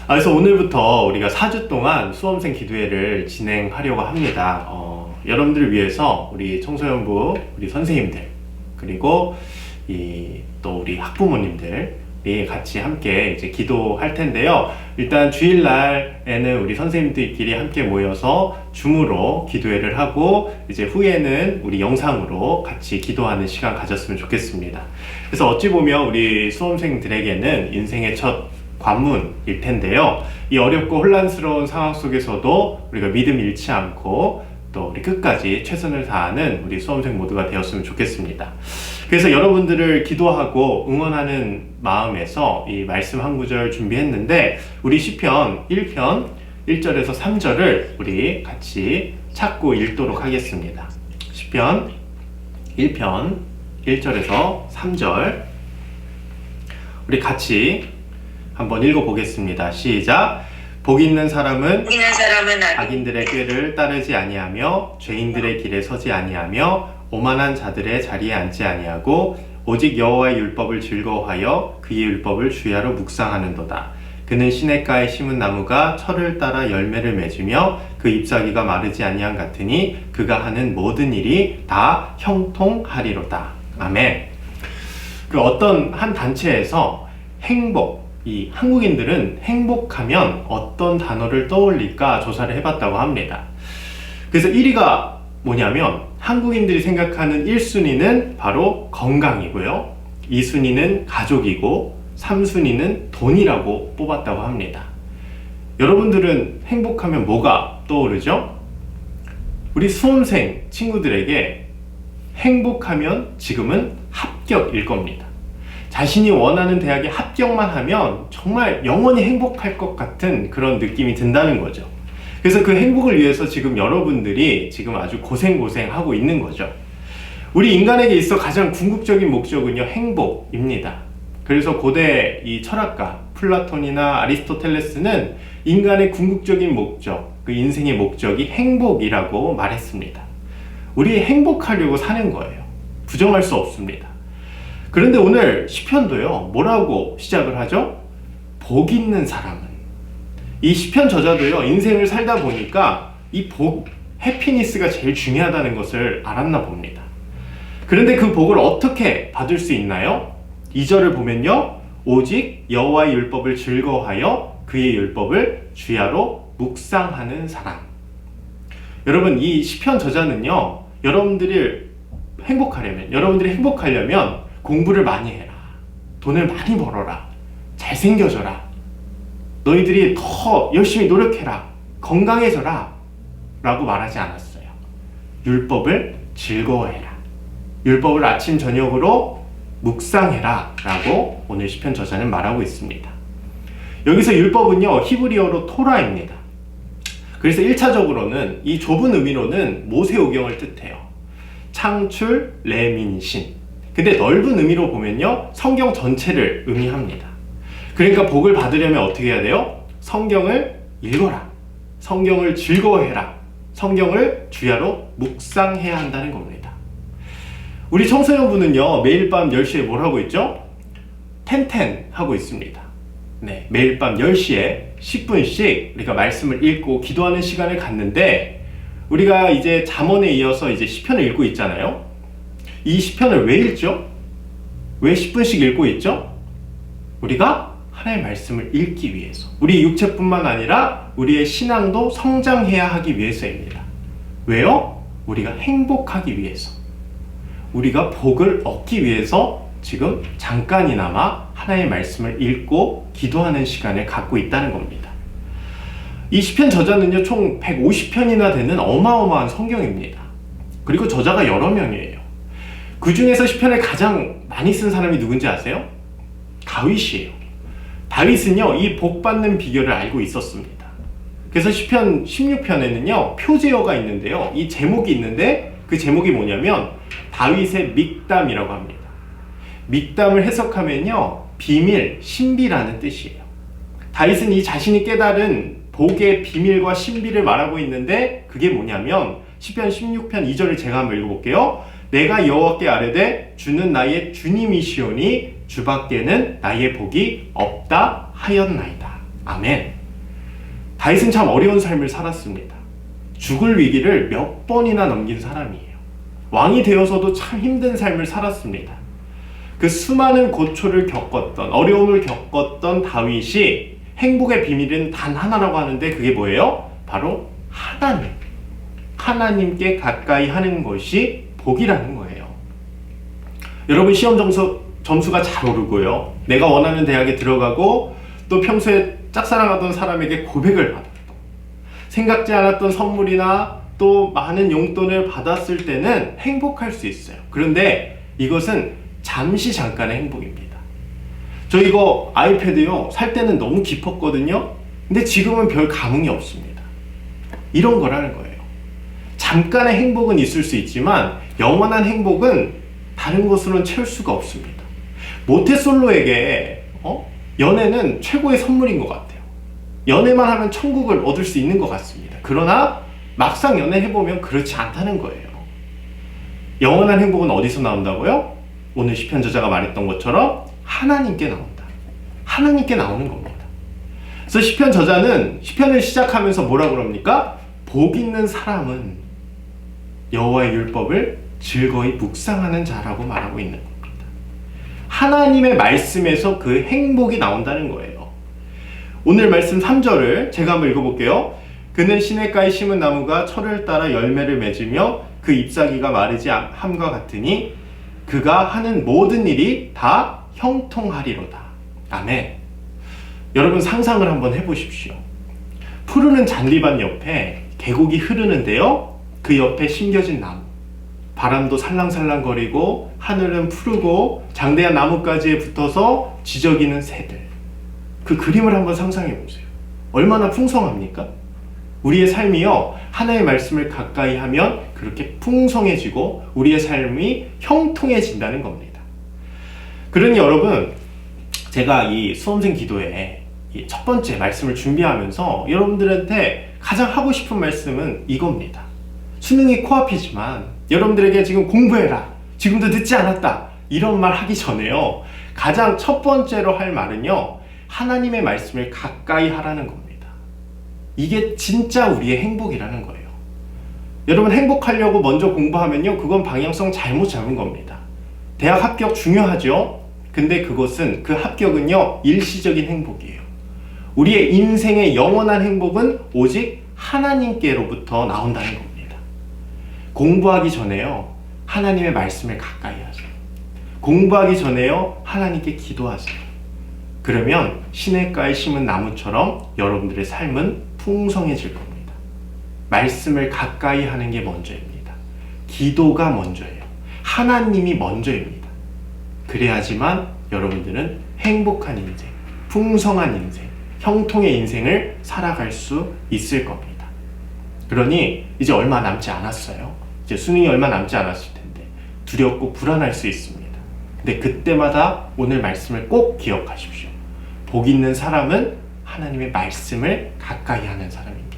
그래서 오늘부터 우리가 4주 동안 수험생 기도회를 진행하려고 합니다. 여러분들을 위해서 우리 청소년부, 우리 선생님들, 그리고 또 우리 학부모님들이 같이 함께 이제 기도할 텐데요. 일단 주일날에는 우리 선생님들끼리 함께 모여서 줌으로 기도회를 하고, 이제 후에는 우리 영상으로 같이 기도하는 시간 가졌으면 좋겠습니다. 그래서 어찌 보면 우리 수험생들에게는 인생의 첫 관문일 텐데요. 이 어렵고 혼란스러운 상황 속에서도 우리가 믿음 잃지 않고 또 우리 끝까지 최선을 다하는 우리 수험생 모두가 되었으면 좋겠습니다. 그래서 여러분들을 기도하고 응원하는 마음에서 이 말씀 한 구절 준비했는데, 우리 시편 1편 1절에서 3절을 우리 같이 찾고 읽도록 하겠습니다. 시편 1편 1절에서 3절 우리 같이 한번 읽어보겠습니다. 시작. 복 있는 사람은 악인들의 꾀를 따르지 아니하며 죄인들의 길에 서지 아니하며 오만한 자들의 자리에 앉지 아니하고 오직 여호와의 율법을 즐거워하여 그의 율법을 주야로 묵상하는도다. 그는 시냇가에 심은 나무가 철을 따라 열매를 맺으며 그 잎사귀가 마르지 아니한 같으니 그가 하는 모든 일이 다 형통하리로다. 아멘. 그 어떤 한 단체에서 행복, 이 한국인들은 행복하면 어떤 단어를 떠올릴까 조사를 해봤다고 합니다. 그래서 1위가 뭐냐면, 한국인들이 생각하는 1순위는 바로 건강이고요, 2순위는 가족이고 3순위는 돈이라고 뽑았다고 합니다. 여러분들은 행복하면 뭐가 떠오르죠? 우리 수험생 친구들에게 행복하면 지금은 합격일 겁니다. 자신이 원하는 대학에 합격만 하면 정말 영원히 행복할 것 같은 그런 느낌이 든다는 거죠. 그래서 그 행복을 위해서 지금 여러분들이 지금 아주 고생하고 있는 거죠. 우리 인간에게 있어 가장 궁극적인 목적은요, 행복입니다. 그래서 고대 이 철학가 플라톤이나 아리스토텔레스는 인간의 궁극적인 목적, 그 인생의 목적이 행복이라고 말했습니다. 우리 행복하려고 사는 거예요. 부정할 수 없습니다. 그런데 오늘 시편도요, 뭐라고 시작을 하죠? 복 있는 사람은. 이 시편 저자도요, 인생을 살다 보니까 이 복, 해피니스가 제일 중요하다는 것을 알았나 봅니다. 그런데 그 복을 어떻게 받을 수 있나요? 2절을 보면요, 오직 여호와의 율법을 즐거워하여 그의 율법을 주야로 묵상하는 사람. 여러분, 이 시편 저자는요, 여러분들이 행복하려면 공부를 많이 해라, 돈을 많이 벌어라, 잘생겨져라, 너희들이 더 열심히 노력해라, 건강해져라 라고 말하지 않았어요. 율법을 즐거워해라, 율법을 아침 저녁으로 묵상해라 라고 오늘 시편 저자는 말하고 있습니다. 여기서 율법은요, 히브리어로 토라입니다. 그래서 1차적으로는 이 좁은 의미로는 모세오경을 뜻해요. 창출, 레민신. 근데 넓은 의미로 보면요, 성경 전체를 의미합니다. 그러니까 복을 받으려면 어떻게 해야 돼요? 성경을 읽어라, 성경을 즐거워해라, 성경을 주야로 묵상해야 한다는 겁니다. 우리 청소년부는요, 매일 밤 10시에 뭘 하고 있죠? 텐텐 하고 있습니다. 네, 매일 밤 10시에 10분씩 우리가 말씀을 읽고 기도하는 시간을 갖는데, 우리가 이제 잠언에 이어서 이제 시편을 읽고 있잖아요. 이 시편을 왜 읽죠? 왜 10분씩 읽고 있죠? 우리가 하나님의 말씀을 읽기 위해서, 우리 육체뿐만 아니라 우리의 신앙도 성장해야 하기 위해서입니다. 왜요? 우리가 행복하기 위해서, 우리가 복을 얻기 위해서 지금 잠깐이나마 하나님의 말씀을 읽고 기도하는 시간을 갖고 있다는 겁니다. 이 시편 저자는요, 총 150편이나 되는 어마어마한 성경입니다. 그리고 저자가 여러 명이에요. 그 중에서 시편을 가장 많이 쓴 사람이 누군지 아세요? 다윗이에요. 다윗은요, 이 복 받는 비결을 알고 있었습니다. 그래서 시편 16편에는요, 표제어가 있는데요, 이 제목이 있는데 그 제목이 뭐냐면 다윗의 믹담이라고 합니다. 믹담을 해석하면요, 비밀, 신비라는 뜻이에요. 다윗은 이 자신이 깨달은 복의 비밀과 신비를 말하고 있는데, 그게 뭐냐면 시편 16편 2절을 제가 한번 읽어볼게요. 내가 여호와께 아뢰되 주는 나의 주님이시오니 주밖에는 나의 복이 없다 하였나이다. 아멘. 다윗은 참 어려운 삶을 살았습니다. 죽을 위기를 몇 번이나 넘긴 사람이에요. 왕이 되어서도 참 힘든 삶을 살았습니다. 그 수많은 고초를 겪었던, 어려움을 겪었던 다윗이 행복의 비밀은 단 하나라고 하는데 그게 뭐예요? 바로 하나님. 하나님께 가까이 하는 것이 복이라는 거예요. 여러분, 시험 점수가 잘 오르고요. 내가 원하는 대학에 들어가고 또 평소에 짝사랑하던 사람에게 고백을 받았고 생각지 않았던 선물이나 또 많은 용돈을 받았을 때는 행복할 수 있어요. 그런데 이것은 잠시 잠깐의 행복입니다. 저 이거 아이패드요, 살 때는 너무 기뻤거든요. 근데 지금은 별 감흥이 없습니다. 이런 거라는 거예요. 잠깐의 행복은 있을 수 있지만 영원한 행복은 다른 것으로는 채울 수가 없습니다. 모태솔로에게 연애는 최고의 선물인 것 같아요. 연애만 하면 천국을 얻을 수 있는 것 같습니다. 그러나 막상 연애해보면 그렇지 않다는 거예요. 영원한 행복은 어디서 나온다고요? 오늘 시편 저자가 말했던 것처럼 하나님께 나온다. 하나님께 나오는 겁니다. 그래서 시편 저자는 시편을 시작하면서 뭐라 그럽니까? 복 있는 사람은 여호와의 율법을 즐거이 묵상하는 자라고 말하고 있는 겁니다. 하나님의 말씀에서 그 행복이 나온다는 거예요. 오늘 말씀 3절을 제가 한번 읽어볼게요. 그는 시냇가에 심은 나무가 철을 따라 열매를 맺으며 그 잎사귀가 마르지 함과 같으니 그가 하는 모든 일이 다 형통하리로다. 아멘. 여러분, 상상을 한번 해보십시오. 푸르는 잔디밭 옆에 계곡이 흐르는데요, 그 옆에 심겨진 나무, 바람도 살랑살랑거리고 하늘은 푸르고 장대한 나뭇가지에 붙어서 지저귀는 새들. 그 그림을 한번 상상해 보세요. 얼마나 풍성합니까? 우리의 삶이요, 하나의 말씀을 가까이 하면 그렇게 풍성해지고 우리의 삶이 형통해진다는 겁니다. 그러니 여러분, 제가 이 수험생 기도회 첫 번째 말씀을 준비하면서 여러분들한테 가장 하고 싶은 말씀은 이겁니다. 수능이 코앞이지만 여러분들에게 지금 공부해라, 지금도 늦지 않았다, 이런 말 하기 전에요, 가장 첫 번째로 할 말은요, 하나님의 말씀을 가까이 하라는 겁니다. 이게 진짜 우리의 행복이라는 거예요. 여러분, 행복하려고 먼저 공부하면요, 그건 방향성 잘못 잡은 겁니다. 대학 합격 중요하죠? 근데 그것은, 그 합격은요, 일시적인 행복이에요. 우리의 인생의 영원한 행복은 오직 하나님께로부터 나온다는 겁니다. 공부하기 전에요, 하나님의 말씀을 가까이 하세요. 공부하기 전에요, 하나님께 기도하세요. 그러면 시냇가에 심은 나무처럼 여러분들의 삶은 풍성해질 겁니다. 말씀을 가까이 하는 게 먼저입니다. 기도가 먼저예요. 하나님이 먼저입니다. 그래야지만 여러분들은 행복한 인생, 풍성한 인생, 형통의 인생을 살아갈 수 있을 겁니다. 그러니 이제 얼마 남지 않았어요. 이제 수능이 얼마 남지 않았을 텐데 두렵고 불안할 수 있습니다. 근데 그때마다 오늘 말씀을 꼭 기억하십시오. 복 있는 사람은 하나님의 말씀을 가까이 하는 사람입니다.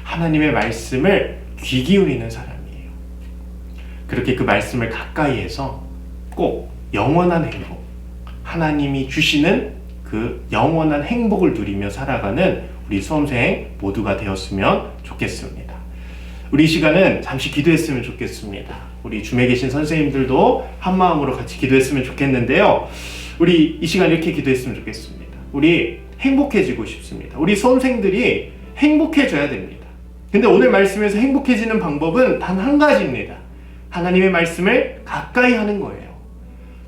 하나님의 말씀을 귀 기울이는 사람이에요. 그렇게 그 말씀을 가까이 해서 꼭 영원한 행복, 하나님이 주시는 그 영원한 행복을 누리며 살아가는 우리 수험생 모두가 되었으면 좋겠습니다. 우리 이 시간은 잠시 기도했으면 좋겠습니다. 우리 줌에 계신 선생님들도 한 마음으로 같이 기도했으면 좋겠는데요, 우리 이 시간 이렇게 기도했으면 좋겠습니다. 우리 행복해지고 싶습니다. 우리 수험생들이 행복해져야 됩니다. 근데 오늘 말씀에서 행복해지는 방법은 단 한 가지입니다. 하나님의 말씀을 가까이 하는 거예요.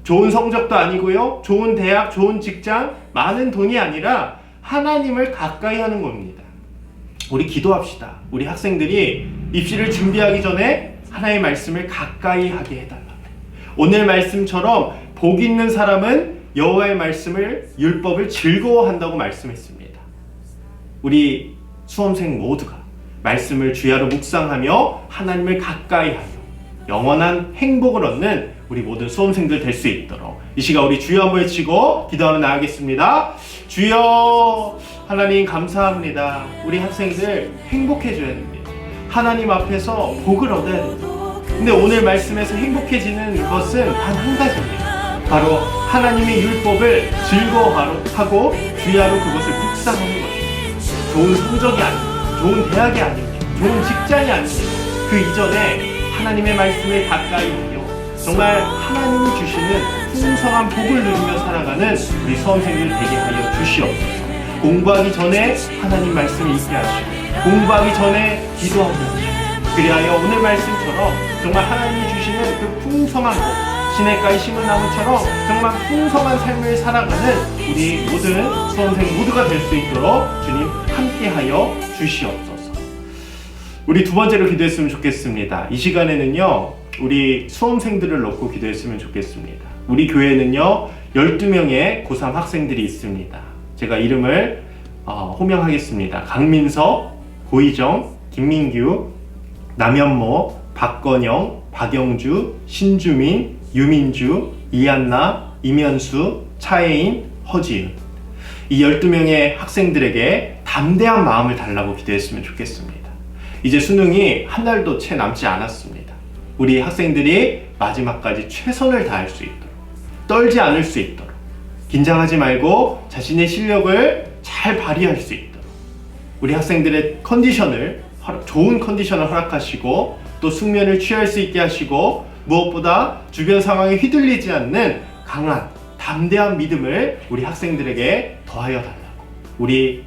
좋은 성적도 아니고요, 좋은 대학, 좋은 직장, 많은 돈이 아니라 하나님을 가까이 하는 겁니다. 우리 기도합시다. 우리 학생들이 입시를 준비하기 전에 하나님의 말씀을 가까이 하게 해달라. 오늘 말씀처럼 복 있는 사람은 여호와의 말씀을, 율법을 즐거워한다고 말씀했습니다. 우리 수험생 모두가 말씀을 주야로 묵상하며 하나님을 가까이 하며 영원한 행복을 얻는 우리 모든 수험생들 될 수 있도록 이 시간 우리 주여 한번 외치고 기도하러 나가겠습니다. 주여, 하나님 감사합니다. 우리 학생들 행복해져야 됩니다. 하나님 앞에서 복을 얻어야 됩니다. 근데 오늘 말씀에서 행복해지는 것은 단 한 가지입니다. 바로 하나님의 율법을 즐거워하고 주야로 그것을 묵상하는 것입니다. 좋은 성적이 아닙니다. 좋은 대학이 아닙니다. 좋은 직장이 아닙니다. 그 이전에 하나님의 말씀을 가까이 하여 정말 하나님이 주시는 풍성한 복을 누리며 살아가는 우리 수험생들 되게 하여 주시옵소서. 공부하기 전에 하나님 말씀을 읽게 하시고 공부하기 전에 기도하게 하시고 그리하여 오늘 말씀처럼 정말 하나님이 주시는 그 풍성한 복 시냇가에 심은 나무처럼 정말 풍성한 삶을 살아가는 우리 모든 수험생 모두가 될 수 있도록 주님 함께하여 주시옵소서. 우리 두 번째로 기도했으면 좋겠습니다. 이 시간에는요 우리 수험생들을 놓고 기도했으면 좋겠습니다. 우리 교회는요 12명의 고3 학생들이 있습니다. 제가 이름을 호명하겠습니다. 강민석, 고희정, 김민규, 남현모, 박건영, 박영주, 신주민, 유민주, 이한나, 이면수, 차혜인, 허지은. 이 12명의 학생들에게 담대한 마음을 달라고 기도했으면 좋겠습니다. 이제 수능이 한 달도 채 남지 않았습니다. 우리 학생들이 마지막까지 최선을 다할 수 있도록, 떨지 않을 수 있도록, 긴장하지 말고 자신의 실력을 잘 발휘할 수 있도록 우리 학생들의 좋은 컨디션을 허락하시고 또 숙면을 취할 수 있게 하시고 무엇보다 주변 상황에 휘둘리지 않는 강한 담대한 믿음을 우리 학생들에게 더하여 달라고 우리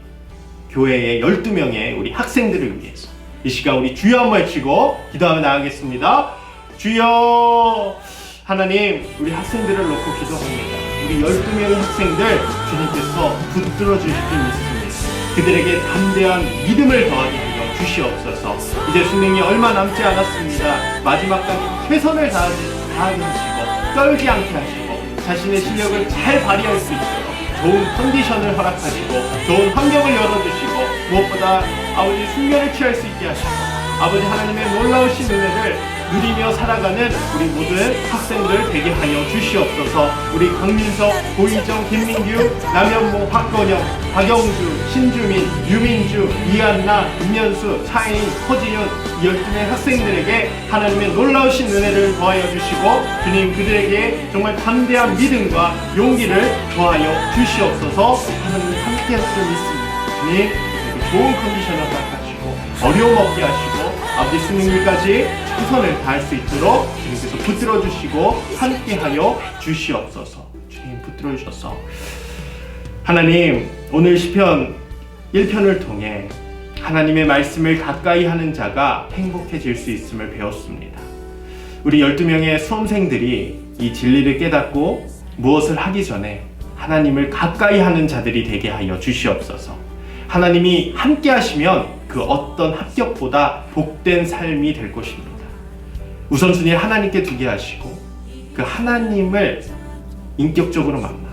교회의 12명의 우리 학생들을 위해서 이 시간 우리 주여 한번 외치고 기도하며 나가겠습니다. 주여. 하나님, 우리 학생들을 놓고 기도합니다. 우리 12명의 학생들 주님께서 붙들어 주실 줄 믿습니다. 그들에게 담대한 믿음을 더하게 하여 주시옵소서. 이제 수능이 얼마 남지 않았습니다. 마지막까지 최선을 다하게 하시고 떨지 않게 하시고 자신의 실력을 잘 발휘할 수 있도록 좋은 컨디션을 허락하시고 좋은 환경을 열어주시고 무엇보다 아버지 숙면을 취할 수 있게 하시고 아버지 하나님의 놀라우신 은혜를 누리며 살아가는 우리 모든 학생들 되게 하여 주시옵소서. 우리 강민석, 고희정, 김민규, 남현모, 박건영, 박영주, 신주민, 유민주, 이한나, 임현수, 차혜인, 허지윤 12명의 학생들에게 하나님의 놀라우신 은혜를 더하여 주시고 주님 그들에게 정말 담대한 믿음과 용기를 더하여 주시옵소서. 하나님 함께 할 줄 믿습니다. 주님 좋은 컨디션을 허락하시고 어려움 없게 하시고 아버지 수능일까지 최선을 다할 수 있도록 주님께서 붙들어 주시고 함께하여 주시옵소서. 주님 붙들어 주셔서 하나님 오늘 시편 1편을 통해 하나님의 말씀을 가까이 하는 자가 행복해질 수 있음을 배웠습니다. 우리 12명의 수험생들이 이 진리를 깨닫고 무엇을 하기 전에 하나님을 가까이 하는 자들이 되게 하여 주시옵소서. 하나님이 함께 하시면 그 어떤 합격보다 복된 삶이 될 것입니다. 우선순위 하나님께 두게 하시고 그 하나님을 인격적으로 만나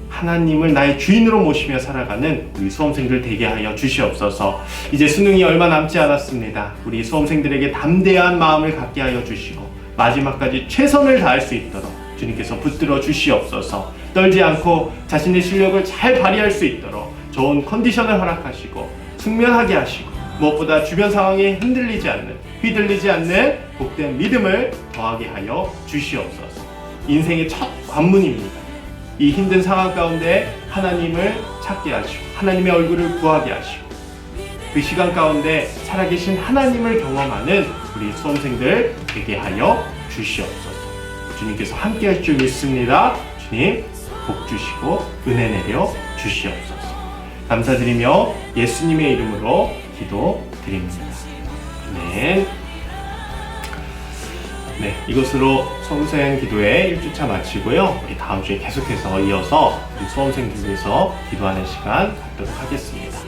하나님을 나의 주인으로 모시며 살아가는 우리 수험생들 되게 하여 주시옵소서. 이제 수능이 얼마 남지 않았습니다. 우리 수험생들에게 담대한 마음을 갖게 하여 주시고 마지막까지 최선을 다할 수 있도록 주님께서 붙들어 주시옵소서. 떨지 않고 자신의 실력을 잘 발휘할 수 있도록 좋은 컨디션을 허락하시고 숙면하게 하시고 무엇보다 주변 상황에 휘둘리지 않는 복된 믿음을 더하게 하여 주시옵소서. 인생의 첫 관문입니다. 이 힘든 상황 가운데 하나님을 찾게 하시고 하나님의 얼굴을 구하게 하시고 그 시간 가운데 살아계신 하나님을 경험하는 우리 수험생들 되게 하여 주시옵소서. 주님께서 함께 할 줄 믿습니다. 주님 복 주시고 은혜 내려 주시옵소서. 감사드리며 예수님의 이름으로 기도드립니다. 아멘. 네, 이것으로 수험생 기도회 1주차 마치고요. 우리 다음 주에 계속해서 이어서 우리 수험생들 위해서 기도하는 시간 갖도록 하겠습니다.